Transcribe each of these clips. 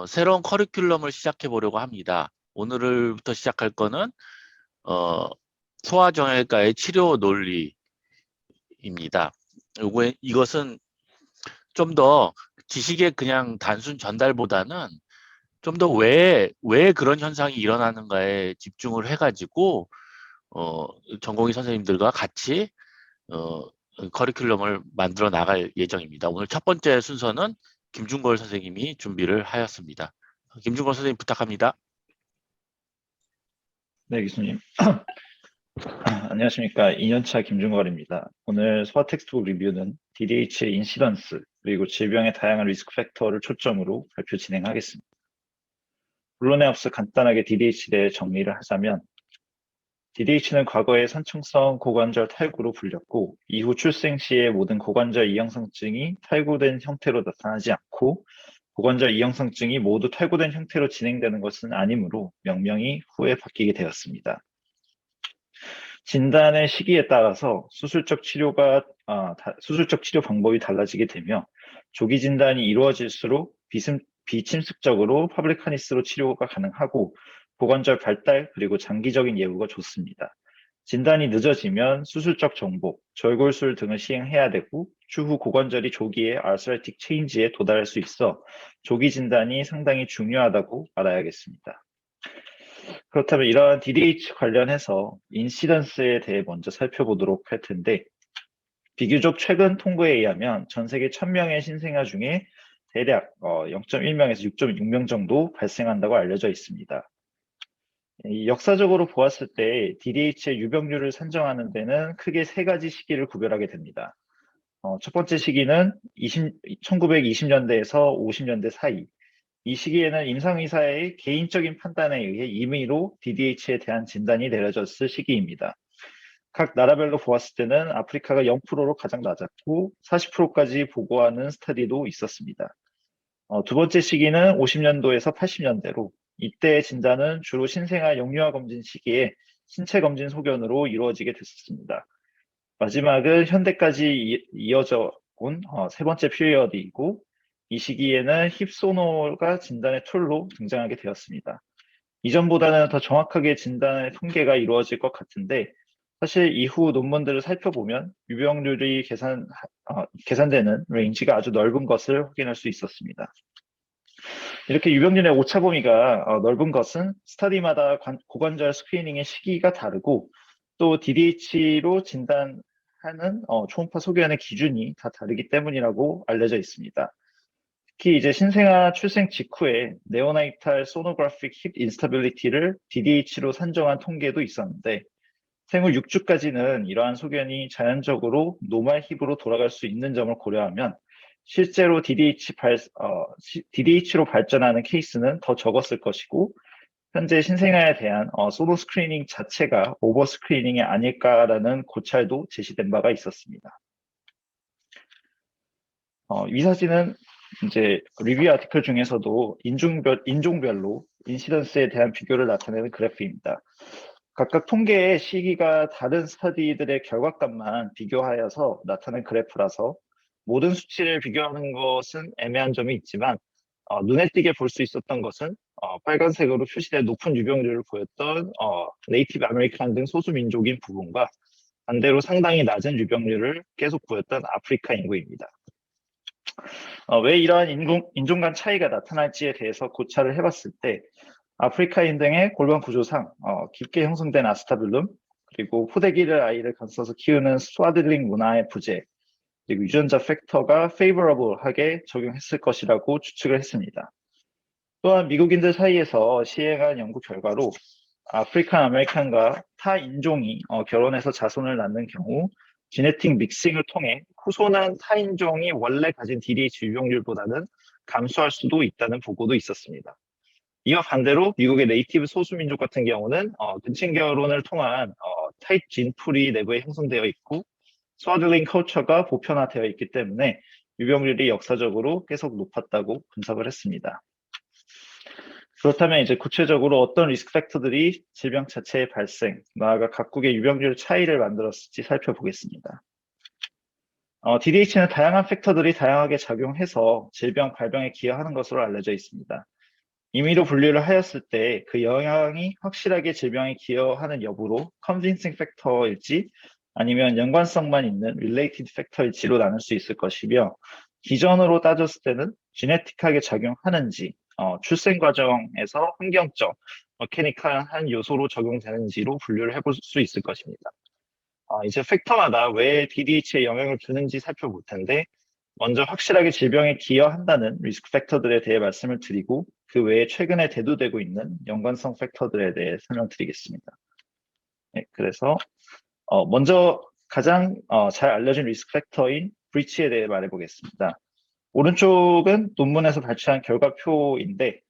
새로운 커리큘럼을 시작해 보려고 합니다. 오늘부터 시작할 거는 소아정형외과의 치료 논리입니다. 이것은 좀 더 지식의 그냥 단순 전달보다는 좀 더 왜 그런 현상이 일어나는가에 집중을 해가지고 전공의 선생님들과 같이 커리큘럼을 만들어 나갈 예정입니다. 오늘 첫 번째 순서는 김준걸 선생님이 준비를 하였습니다. 김준걸 선생님 부탁합니다. 네, 교수님. 안녕하십니까. 2년차 김준걸입니다. 오늘 소아 텍스트북 리뷰는 DDH의 인시던스 그리고 질병의 다양한 리스크 팩터를 초점으로 발표 진행하겠습니다. 본론에 앞서 간단하게 DDH에 대해 정리를 하자면 DDH는 과거에 선충성 고관절 탈구로 불렸고 이후 출생 시에 모든 고관절 이형성증이 탈구된 형태로 나타나지 않고 고관절 이형성증이 모두 탈구된 형태로 진행되는 것은 아니므로 명명이 후에 바뀌게 되었습니다. 진단의 시기에 따라서 수술적 치료 방법이 달라지게 되며 조기 진단이 이루어질수록 비침습적으로 파브리카니스로 치료가 가능하고 고관절 발달 그리고 장기적인 예후가 좋습니다. 진단이 늦어지면 수술적 정복, 절골술 등을 시행해야 되고 추후 고관절이 조기에 아스레틱 체인지에 도달할 수 있어 조기 진단이 상당히 중요하다고 알아야겠습니다. 그렇다면 이러한 DDH 관련해서 인시던스에 대해 먼저 살펴보도록 할 텐데 비교적 최근 통계에 의하면 전 세계 1000명의 신생아 중에 대략 0.1명에서 6.6명 정도 발생한다고 알려져 있습니다. 역사적으로 보았을 때 DDH의 유병률을 산정하는 데는 크게 세 가지 시기를 구별하게 됩니다. 첫 번째 시기는 1920년대에서 50년대 사이. 이 시기에는 임상의사의 개인적인 판단에 의해 임의로 DDH에 대한 진단이 내려졌을 시기입니다. 각 나라별로 보았을 때는 아프리카가 0%로 가장 낮았고 40%까지 보고하는 스터디도 있었습니다. 두 번째 시기는 50년도에서 80년대로 이때의 진단은 주로 신생아 영유아 검진 시기에 신체 검진 소견으로 이루어지게 됐습니다. 마지막은 현대까지 이어져 온 세 번째 피리어드이고 이 시기에는 힙소노가 진단의 툴로 등장하게 되었습니다. 이전보다는 더 정확하게 진단의 통계가 이루어질 것 같은데 사실 이후 논문들을 살펴보면 유병률이 계산되는 레인지가 아주 넓은 것을 확인할 수 있었습니다. 이렇게 유병률의 오차 범위가 넓은 것은 스터디마다 고관절 스크리닝의 시기가 다르고 또 DDH로 진단하는 초음파 소견의 기준이 다 다르기 때문이라고 알려져 있습니다. 특히 이제 신생아 출생 직후에 네오나이탈 소노그래픽 힙 인스타빌리티를 DDH로 산정한 통계도 있었는데 생후 6주까지는 이러한 소견이 자연적으로 노말 힙으로 돌아갈 수 있는 점을 고려하면 실제로 DDH로 발전하는 케이스는 더 적었을 것이고 현재 신생아에 대한 소노 스크리닝 자체가 오버 스크리닝이 아닐까라는 고찰도 제시된 바가 있었습니다. 이 사진은 이제 리뷰 아티클 중에서도 인종별로 인시던스에 대한 비교를 나타내는 그래프입니다. 각각 통계의 시기가 다른 스터디들의 결과값만 비교하여서 나타낸 그래프라서 모든 수치를 비교하는 것은 애매한 점이 있지만 눈에 띄게 볼 수 있었던 것은 빨간색으로 표시된 높은 유병률을 보였던 네이티브 아메리칸 등 소수민족인 부분과 반대로 상당히 낮은 유병률을 계속 보였던 아프리카 인구입니다. 왜 이러한 인종 간 차이가 나타날지에 대해서 고찰을 해봤을 때 아프리카인 등의 골반 구조상 깊게 형성된 아스타뷸름 그리고 포대기를 아이를 감싸서 키우는 스와들링 문화의 부재 그리고 유전자 팩터가 페이버러블하게 적용했을 것이라고 추측을 했습니다. 또한 미국인들 사이에서 시행한 연구 결과로 아프리칸 아메리칸과 타 인종이 결혼해서 자손을 낳는 경우 지네틱 믹싱을 통해 후손한 타인종이 원래 가진 DDH 유병률보다는 감소할 수도 있다는 보고도 있었습니다. 이와 반대로 미국의 네이티브 소수민족 같은 경우는 근친 결혼을 통한 타입 진풀이 내부에 형성되어 있고 스와들링 컬처가 보편화되어 있기 때문에 유병률이 역사적으로 계속 높았다고 분석을 했습니다. 그렇다면 이제 구체적으로 어떤 리스크 팩터들이 질병 자체의 발생, 나아가 각국의 유병률 차이를 만들었을지 살펴보겠습니다. DDH는 다양한 팩터들이 다양하게 작용해서 질병 발병에 기여하는 것으로 알려져 있습니다. 임의로 분류를 하였을 때 그 영향이 확실하게 질병에 기여하는 여부로 convincing 팩터일지 아니면 연관성만 있는 related 팩터일지로 나눌 수 있을 것이며, 기전으로 따졌을 때는 지네틱하게 작용하는지, 출생 과정에서 환경적, 머케니컬한 요소로 적용되는지로 분류를 해볼 수 있을 것입니다. 이제 팩터마다 왜 DDH에 영향을 주는지 살펴볼 텐데, 먼저 확실하게 질병에 기여한다는 리스크 팩터들에 대해 말씀을 드리고, 그 외에 최근에 대두되고 있는 연관성 팩터들에 대해 설명드리겠습니다. 네, 그래서 먼저 가장 잘 알려진 리스크 팩터인 브리치에 대해 말해보겠습니다. 오른쪽은 논문에서 발췌한 결과표인데,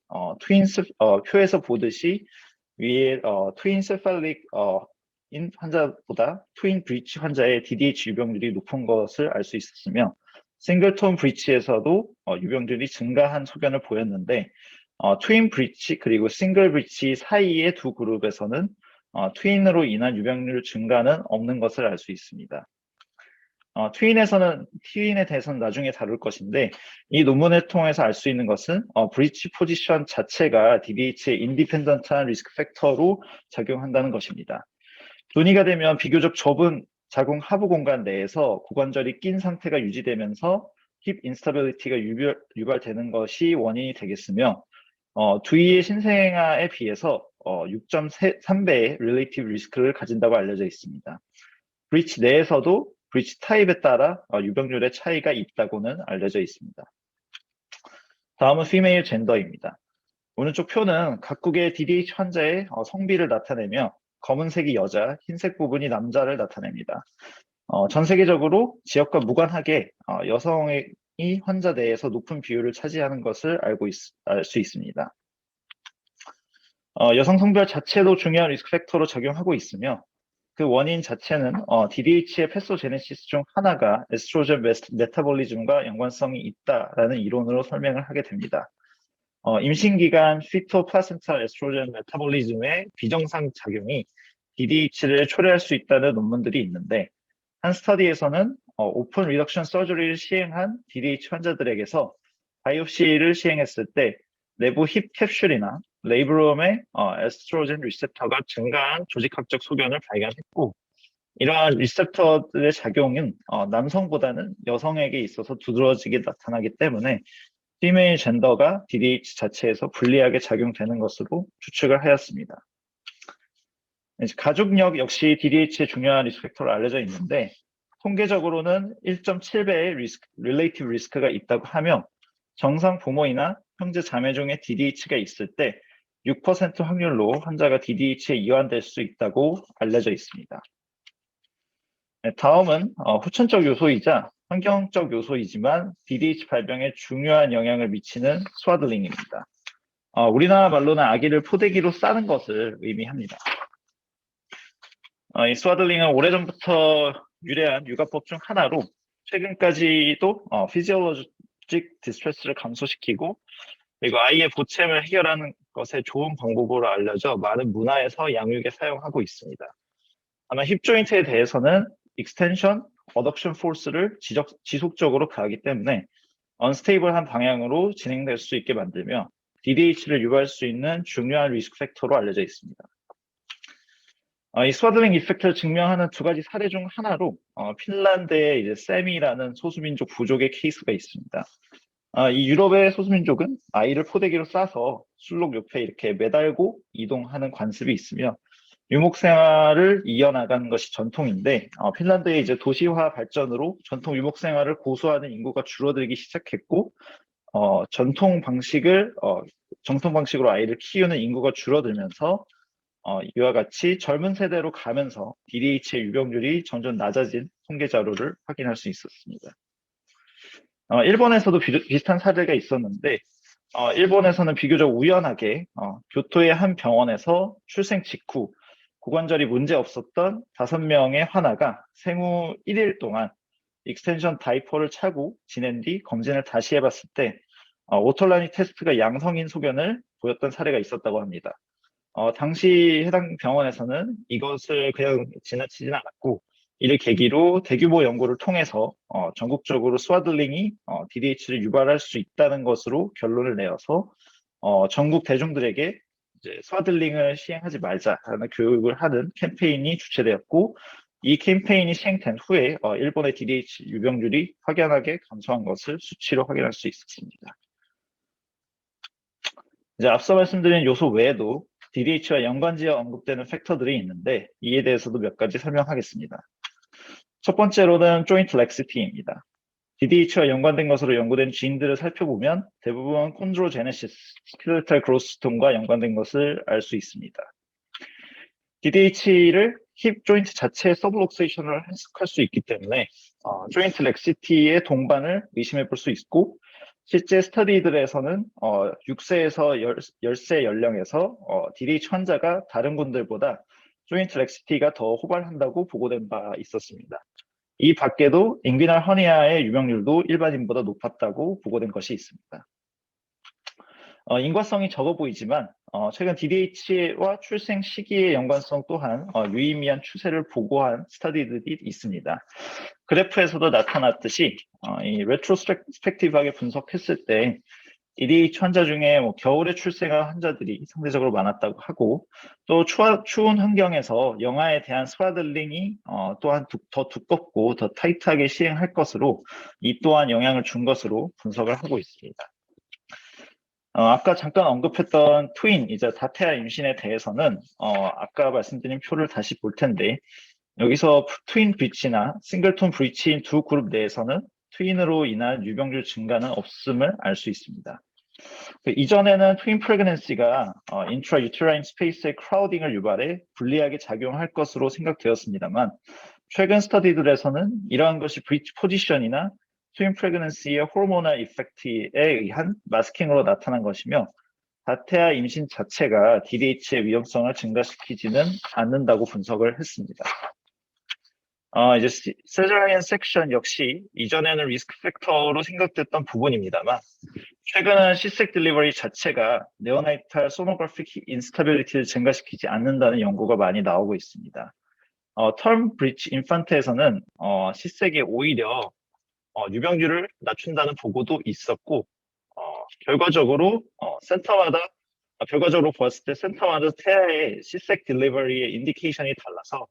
표에서 보듯이 위에 트윈세팔릭 인 환자보다 트윈 브리치 환자의 DDH 유병률이 높은 것을 알 수 있었으며, 싱글톤 브리치에서도 유병률이 증가한 소견을 보였는데, 트윈 브리치 그리고 싱글 브리치 사이의 두 그룹에서는 트윈으로 인한 유병률 증가는 없는 것을 알 수 있습니다. 트윈에 대해서는 나중에 다룰 것인데, 이 논문을 통해서 알 수 있는 것은 브리치 포지션 자체가 DDH의 인디펜던트한 리스크 팩터로 작용한다는 것입니다. 논의가 되면 비교적 좁은 자궁 하부 공간 내에서 고관절이 낀 상태가 유지되면서 힙 인스타빌리티가 유발되는 것이 원인이 되겠으며, 두이의 신생아에 비해서 6.3배의 릴레이티브 리스크를 가진다고 알려져 있습니다. 브리치 내에서도 브리치 타입에 따라 유병률의 차이가 있다고는 알려져 있습니다. 다음은 피메일 젠더입니다. 오른쪽 표는 각국의 DDH 환자의 성비를 나타내며, 검은색이 여자, 흰색 부분이 남자를 나타냅니다. 전 세계적으로 지역과 무관하게 여성이 환자 내에서 높은 비율을 차지하는 것을 알 수 있습니다. 여성 성별 자체도 중요한 리스크 팩터로 작용하고 있으며, 그 원인 자체는 DDH의 패소제네시스 중 하나가 에스트로겐 메타볼리즘과 연관성이 있다라는 이론으로 설명을 하게 됩니다. 임신기간 피토 플라센탈 에스트로겐 메타볼리즘의 비정상 작용이 DDH를 초래할 수 있다는 논문들이 있는데, 한 스터디에서는 오픈 리덕션 서저리를 시행한 DDH 환자들에게서 바이옵시를 시행했을 때 내부 힙 캡슐이나 레이브룸의 에스트로겐 리셉터가 증가한 조직학적 소견을 발견했고, 이러한 리셉터들의 작용은 남성보다는 여성에게 있어서 두드러지게 나타나기 때문에 피메일 젠더가 DDH 자체에서 불리하게 작용되는 것으로 추측을 하였습니다. 가족력 역시 DDH의 중요한 리스크 팩터로 알려져 있는데, 통계적으로는 1.7배의 릴레이티브 리스크가 있다고 하며, 정상 부모이나 형제 자매 중에 DDH가 있을 때 6% 확률로 환자가 DDH에 이완될 수 있다고 알려져 있습니다. 네, 다음은 후천적 요소이자 환경적 요소이지만 DDH 발병에 중요한 영향을 미치는 스와들링입니다. 우리나라 말로는 아기를 포대기로 싸는 것을 의미합니다. 이 스와들링은 오래전부터 유래한 육아법 중 하나로, 최근까지도 피지올로직 디스트레스를 감소시키고, 그리고 아이의 보챔을 해결하는 것에 좋은 방법으로 알려져 많은 문화에서 양육에 사용하고 있습니다. 아마 힙 조인트에 대해서는 익스텐션, 어덕션 포스를 지속적으로 가하기 때문에 언스테이블한 방향으로 진행될 수 있게 만들며 DDH를 유발할 수 있는 중요한 리스크 팩터로 알려져 있습니다. 이 스와들링 이펙트를 증명하는 두 가지 사례 중 하나로 핀란드의 이제 세미라는 소수민족 부족의 케이스가 있습니다. 이 유럽의 소수민족은 아이를 포대기로 싸서 술록 옆에 이렇게 매달고 이동하는 관습이 있으며 유목 생활을 이어나가는 것이 전통인데, 핀란드의 이제 도시화 발전으로 전통 유목 생활을 고수하는 인구가 줄어들기 시작했고, 정통 방식으로 아이를 키우는 인구가 줄어들면서 이와 같이 젊은 세대로 가면서 DDH의 유병률이 점점 낮아진 통계 자료를 확인할 수 있었습니다. 일본에서도 비슷한 사례가 있었는데, 일본에서는 비교적 우연하게 교토의 한 병원에서 출생 직후 고관절이 문제 없었던 5명의 환아가 생후 1일 동안 익스텐션 다이퍼를 차고 지낸 뒤 검진을 다시 해봤을 때 오톨라니 테스트가 양성인 소견을 보였던 사례가 있었다고 합니다. 당시 해당 병원에서는 이것을 그냥 지나치진 않았고, 이를 계기로 대규모 연구를 통해서 전국적으로 스와들링이 DDH를 유발할 수 있다는 것으로 결론을 내어서 전국 대중들에게 이제 스와들링을 시행하지 말자라는 교육을 하는 캠페인이 주최되었고, 이 캠페인이 시행된 후에 일본의 DDH 유병률이 확연하게 감소한 것을 수치로 확인할 수 있었습니다. 이제 앞서 말씀드린 요소 외에도 DDH와 연관지어 언급되는 팩터들이 있는데, 이에 대해서도 몇 가지 설명하겠습니다. 첫 번째로는 조인트 렉시티입니다. DDH와 연관된 것으로 연구된 지인들을 살펴보면 대부분 콘드로제네시스, 스켈레탈 그로스톤과 연관된 것을 알 수 있습니다. DDH를 힙 조인트 자체의 서브록세이션을 해석할 수 있기 때문에 조인트 렉시티의 동반을 의심해 볼 수 있고, 실제 스터디들에서는 6세에서 10세 연령에서 DDH 환자가 다른 분들보다 조인트 렉시티가 더 호발한다고 보고된 바 있었습니다. 이 밖에도 잉비날 허니아의 유병률도 일반인보다 높았다고 보고된 것이 있습니다. 인과성이 적어 보이지만 최근 DDH와 출생 시기의 연관성 또한 유의미한 추세를 보고한 스터디들이 있습니다. 그래프에서도 나타났듯이 이 레트로스펙티브하게 분석했을 때 DDH 환자 중에 겨울에 출생한 환자들이 상대적으로 많았다고 하고, 또 추운 환경에서 영아에 대한 스와들링이 또한 더 두껍고 더 타이트하게 시행할 것으로 이 또한 영향을 준 것으로 분석을 하고 있습니다. 아까 잠깐 언급했던 트윈, 이제 다태아 임신에 대해서는 아까 말씀드린 표를 다시 볼 텐데, 여기서 트윈 브리치나 싱글톤 브리치인 두 그룹 내에서는 트윈으로 인한 유병률 증가는 없음을 알 수 있습니다. 이전에는 트윈 프레그넌시가 인트라 유테라인 스페이스의 크라우딩을 유발해 불리하게 작용할 것으로 생각되었습니다만, 최근 스터디들에서는 이러한 것이 브리치 포지션이나 트윈 프레그넌시의 호르모널 이펙트에 의한 마스킹으로 나타난 것이며, 다태아 임신 자체가 DDH의 위험성을 증가시키지는 않는다고 분석을 했습니다. 이제 세자리안 섹션 역시 이전에는 리스크 팩터로 생각됐던 부분입니다만, 최근은 C색 딜리버리 자체가 네오나이탈 소노그래픽 인스타빌리티를 증가시키지 않는다는 연구가 많이 나오고 있습니다. 텀 브리치 인판트에서는 C색이 오히려 유병률을 낮춘다는 보고도 있었고, 결과적으로 결과적으로 보았을 때 센터마다 태아의 C색 딜리버리의 인디케이션이 달라서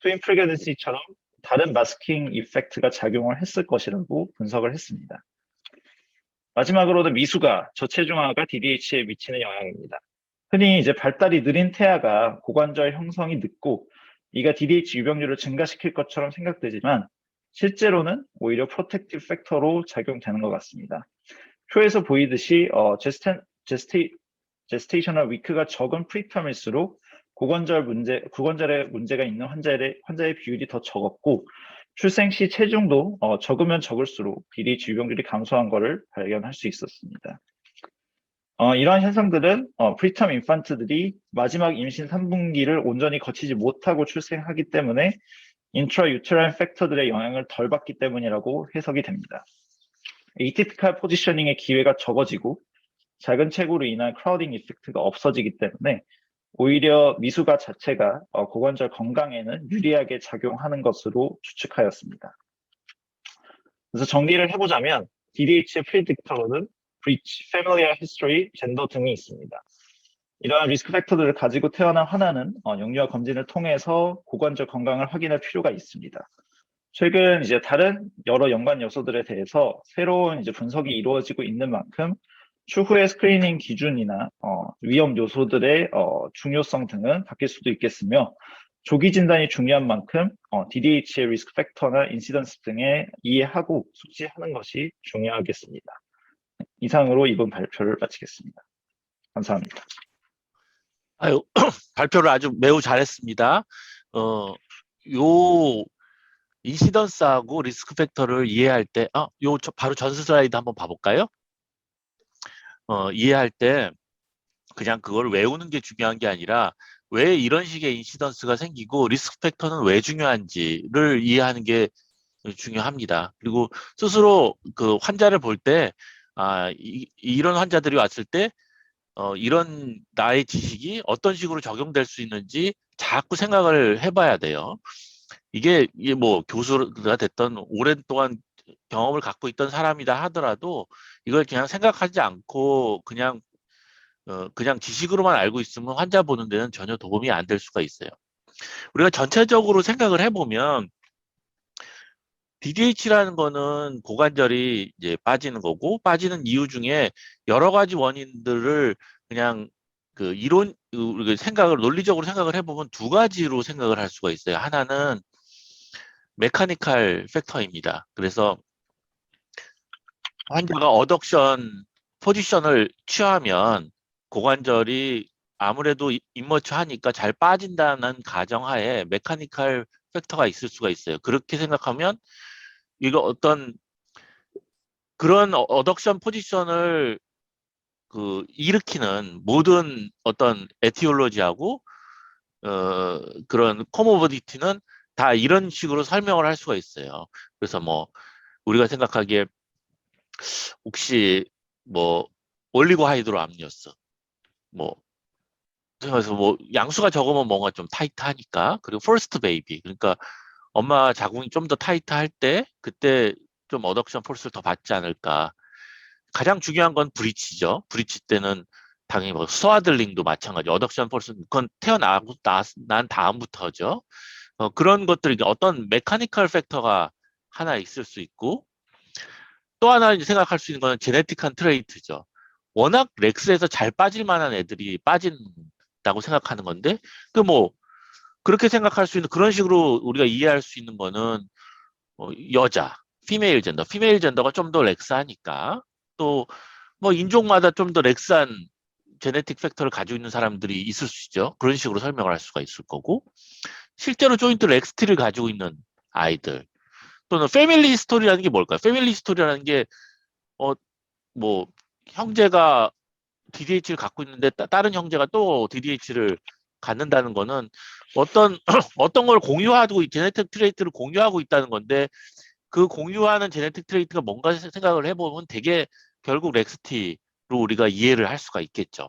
트윈 프레그넌시처럼 다른 마스킹 이펙트가 작용을 했을 것이라고 분석을 했습니다. 마지막으로는 미수가, 저체중아가 DDH에 미치는 영향입니다. 흔히 이제 발달이 느린 태아가 고관절 형성이 늦고 이가 DDH 유병률을 증가시킬 것처럼 생각되지만, 실제로는 오히려 프로텍티브 팩터로 작용되는 것 같습니다. 표에서 보이듯이 제스테이셔널 위크가 적은 프리텀일수록 고관절에 문제가 있는 환자의 비율이 더 적었고, 출생 시 체중도 적으면 적을수록 DDH 유병률이 감소한 것을 발견할 수 있었습니다. 이러한 현상들은 프리텀 인판트들이 마지막 임신 3분기를 온전히 거치지 못하고 출생하기 때문에 인트라 유테라인 팩터들의 영향을 덜 받기 때문이라고 해석이 됩니다. 에이티피칼 포지셔닝의 기회가 적어지고 작은 체구로 인한 크라우딩 이펙트가 없어지기 때문에 오히려 미수가 자체가 고관절 건강에는 유리하게 작용하는 것으로 추측하였습니다. 그래서 정리를 해보자면 DDH의 프리딕터로는 브리치, 패밀리아 히스토리, 젠더 등이 있습니다. 이러한 리스크 팩터들을 가지고 태어난 하나는 영유아 검진을 통해서 고관절 건강을 확인할 필요가 있습니다. 최근 이제 다른 여러 연관 요소들에 대해서 새로운 이제 분석이 이루어지고 있는 만큼 추후의 스크리닝 기준이나 위험 요소들의 중요성 등은 바뀔 수도 있겠으며, 조기 진단이 중요한 만큼 DDH의 리스크 팩터나 인시던스 등에 이해하고 숙지하는 것이 중요하겠습니다. 이상으로 이번 발표를 마치겠습니다. 감사합니다. 아유, 발표를 아주 매우 잘했습니다. 요 인시던스하고 리스크 팩터를 이해할 때, 바로 전수 슬라이드 한번 봐볼까요? 이해할 때 그냥 그걸 외우는 게 중요한 게 아니라 왜 이런 식의 인시던스가 생기고 리스크 팩터는 왜 중요한지를 이해하는 게 중요합니다. 그리고 스스로 그 환자를 볼 때, 이런 환자들이 왔을 때 이런 나의 지식이 어떤 식으로 적용될 수 있는지 자꾸 생각을 해봐야 돼요. 이게 뭐 교수가 됐던 오랜 동안 경험을 갖고 있던 사람이다 하더라도 이걸 그냥 생각하지 않고 그냥 지식으로만 알고 있으면 환자 보는 데는 전혀 도움이 안 될 수가 있어요. 우리가 전체적으로 생각을 해보면 DDH라는 거는 고관절이 이제 빠지는 거고 빠지는 이유 중에 여러 가지 원인들을 그냥 그 우리가 논리적으로 생각을 해보면 두 가지로 생각을 할 수가 있어요. 하나는 메카니컬 팩터입니다. 그래서 환자가 어덕션 포지션을 취하면 고관절이 아무래도 임머처하니까 잘 빠진다는 가정하에 메카니컬 팩터가 있을 수가 있어요. 그렇게 생각하면 이거 어떤 그런 어덕션 포지션을 일으키는 모든 어떤 에티올로지하고 그런 코모rbid티는 다 이런 식으로 설명을 할 수가 있어요. 그래서 뭐 우리가 생각하기에 혹시 뭐 올리고 하이드로 암니오스 뭐 그래서 뭐 양수가 적으면 뭔가 좀 타이트하니까 그리고 퍼스트 베이비 그러니까 엄마 자궁이 좀 더 타이트할 때 그때 좀 어덕션 폴스를 더 받지 않을까. 가장 중요한 건 브리치죠. 브리치 때는 당연히 뭐 스와들링도 마찬가지. 어덕션 폴스 그건 난 다음부터죠. 그런 것들이 어떤 메카니컬 팩터가 하나 있을 수 있고 또 하나 이제 생각할 수 있는 거는 제네틱한 트레이트죠. 워낙 렉스에서 잘 빠질 만한 애들이 빠진다고 생각하는 건데 그 뭐 그렇게 생각할 수 있는 그런 식으로 우리가 이해할 수 있는 거는 여자, 피메일 젠더가 좀 더 렉스하니까 또 뭐 인종마다 좀 더 렉스한 제네틱 팩터를 가지고 있는 사람들이 있을 수 있죠. 그런 식으로 설명을 할 수가 있을 거고 실제로 조인트 렉스티를 가지고 있는 아이들 또는 패밀리 스토리라는 게 뭘까요? 패밀리 스토리라는 게 뭐 형제가 DDH를 갖고 있는데 다른 형제가 또 DDH를 갖는다는 거는 어떤 어떤 걸 공유하고 제네틱 트레이트를 공유하고 있다는 건데 그 공유하는 제네틱 트레이트가 뭔가 생각을 해보면 되게 결국 렉스티로 우리가 이해를 할 수가 있겠죠.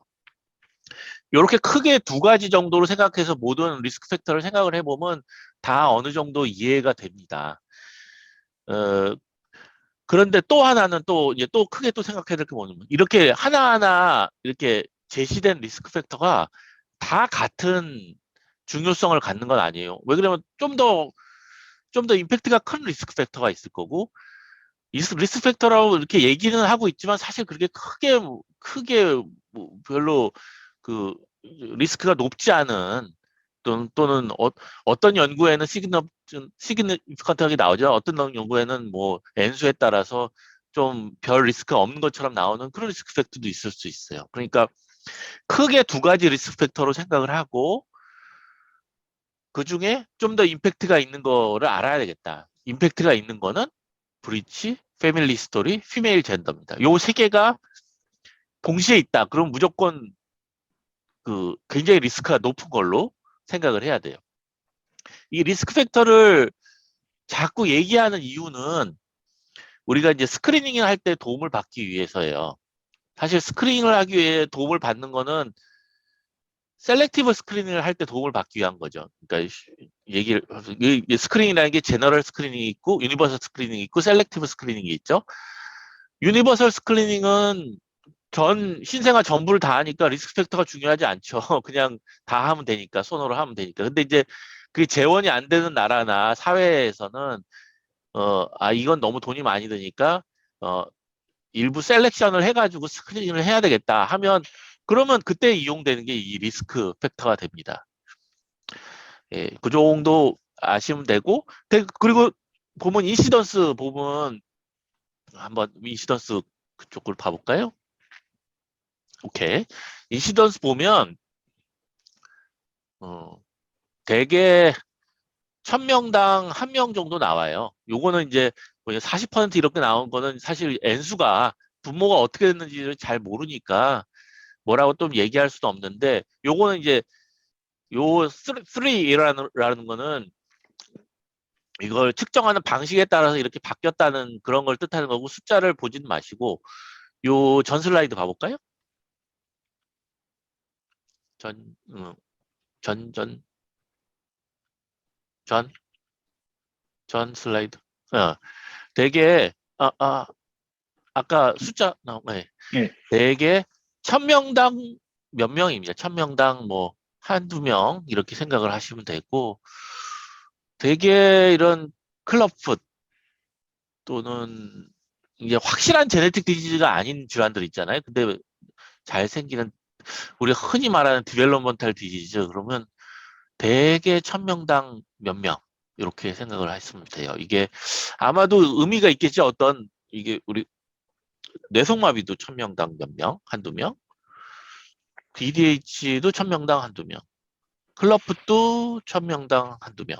이렇게 크게 두 가지 정도로 생각해서 모든 리스크 팩터를 생각을 해보면 다 어느 정도 이해가 됩니다. 어, 그런데 또 하나는 또 이제 또 크게 또 생각해야 될 게 뭐냐면 이렇게 하나하나 이렇게 제시된 리스크 팩터가 다 같은 중요성을 갖는 건 아니에요. 왜 그러면 좀 더 임팩트가 큰 리스크 팩터가 있을 거고 리스크 팩터라고 이렇게 얘기는 하고 있지만 사실 그렇게 크게 뭐 별로 그 리스크가 높지 않은 또는 어떤 연구에는 시그니피컨트하게 나오죠. 어떤 연구에는 뭐 N수에 따라서 좀 별 리스크가 없는 것처럼 나오는 그런 리스크 팩터도 있을 수 있어요. 그러니까 크게 두 가지 리스크 팩터로 생각을 하고 그중에 좀 더 임팩트가 있는 거를 알아야 되겠다. 임팩트가 있는 거는 브리치, 패밀리 스토리, 피메일 젠더입니다. 요 세 개가 동시에 있다. 그럼 무조건 굉장히 리스크가 높은 걸로 생각을 해야 돼요. 이 리스크 팩터를 자꾸 얘기하는 이유는 우리가 이제 스크리닝을 할 때 도움을 받기 위해서예요. 사실 스크리닝을 하기 위해 도움을 받는 거는 셀렉티브 스크리닝을 할 때 도움을 받기 위한 거죠. 그러니까 스크리닝이라는 게 제너럴 스크리닝이 있고 유니버설 스크리닝이 있고 셀렉티브 스크리닝이 있죠. 유니버설 스크리닝은 전 신생아 전부를 다 하니까 리스크 팩터가 중요하지 않죠. 그냥 다 하면 되니까 손으로 하면 되니까. 근데 이제 그게 재원이 안 되는 나라나 사회에서는 이건 너무 돈이 많이 드니까 어 일부 셀렉션을 해가지고 스크린을 해야 되겠다 하면 그러면 그때 이용되는 게 이 리스크 팩터가 됩니다. 예, 그 정도 아시면 되고 그리고 보면 인시던스 보면 한번 인시던스 그쪽을 봐볼까요? 오케이. 인시던스 보면 어, 대개 1000명당 1명 정도 나와요. 요거는 이제 40% 이렇게 나온 거는 사실 N수가 분모가 어떻게 됐는지를 잘 모르니까 뭐라고 좀 얘기할 수도 없는데 요거는 이제 요 3라는 거는 이걸 측정하는 방식에 따라서 이렇게 바뀌었다는 그런 걸 뜻하는 거고 숫자를 보진 마시고 요 전 슬라이드 봐볼까요? 전, 전, 전. 전 슬라이드. 되게, 아까 숫자, 네. 예, 대개 1000명당 몇 명입니다. 1000명당 뭐 한두 명 이렇게 생각을 하시면 되고 대개 이런 클럽풋 또는 이제 확실한 제네틱 디지즈가 아닌 질환들 있잖아요. 근데 잘 생기는 우리가 흔히 말하는 디벨롭먼탈 디지즈 그러면 대개 1000명당 몇 명 이렇게 생각을 하시면 돼요. 이게 아마도 의미가 있겠죠. 어떤 이게 우리 뇌성마비도 1000명당 몇 명, 한두 명, DDH도 1000명당 한두 명, 클럽풋도 1000명당 한두 명.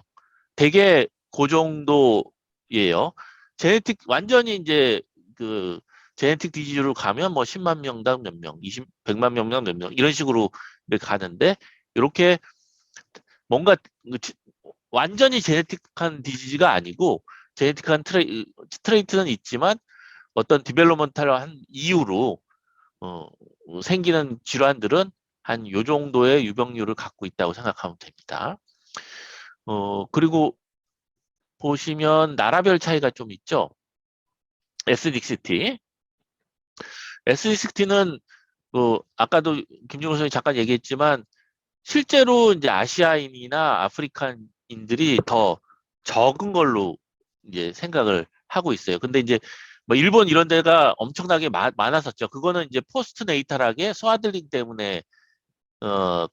되게 그 정도예요. 제네틱 완전히 이제 그 제네틱 디지즈로 가면 뭐 10만 명당 몇 명, 100만 명당 몇 명 이런 식으로 이렇게 가는데 이렇게 뭔가 완전히 제네틱한 디지즈가 아니고 제네틱한 트레이트는 있지만 어떤 디벨롭먼탈한 이유로 어, 생기는 질환들은 한 요 정도의 유병률을 갖고 있다고 생각하면 됩니다. 그리고 보시면 나라별 차이가 좀 있죠. SD60. SD60는 아까도 김준호 선생님이 잠깐 얘기했지만 실제로 이제 아시아인이나 아프리칸인들이 더 적은 걸로 이제 생각을 하고 있어요. 근데 이제 뭐 일본 이런 데가 엄청나게 많았었죠. 그거는 이제 포스트 네이탈하게 소아들링 때문에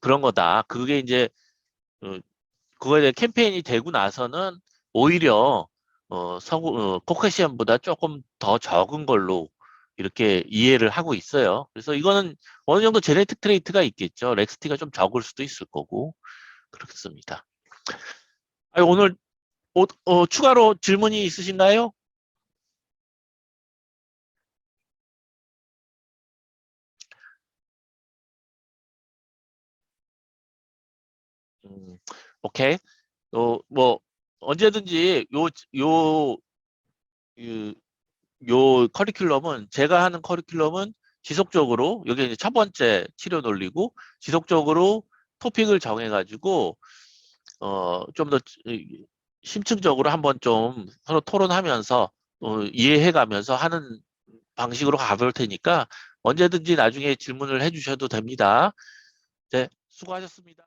그런 거다. 그게 이제 어, 그거에 대해 캠페인이 되고 나서는 오히려 코카시안보다 조금 더 적은 걸로 이렇게 이해를 하고 있어요. 그래서 이거는 어느 정도 제네틱 트레이트가 있겠죠. 렉스티가 좀 적을 수도 있을 거고 그렇습니다. 오늘 추가로 질문이 있으신가요? 음, 오케이. 뭐 언제든지 요, 요, 요 커리큘럼은 제가 하는 커리큘럼은 지속적으로 여기 이제 첫 번째 치료 논리고 지속적으로 토픽을 정해가지고 좀 더 심층적으로 한번 좀 서로 토론하면서 이해해가면서 하는 방식으로 가볼 테니까 언제든지 나중에 질문을 해주셔도 됩니다. 네, 수고하셨습니다.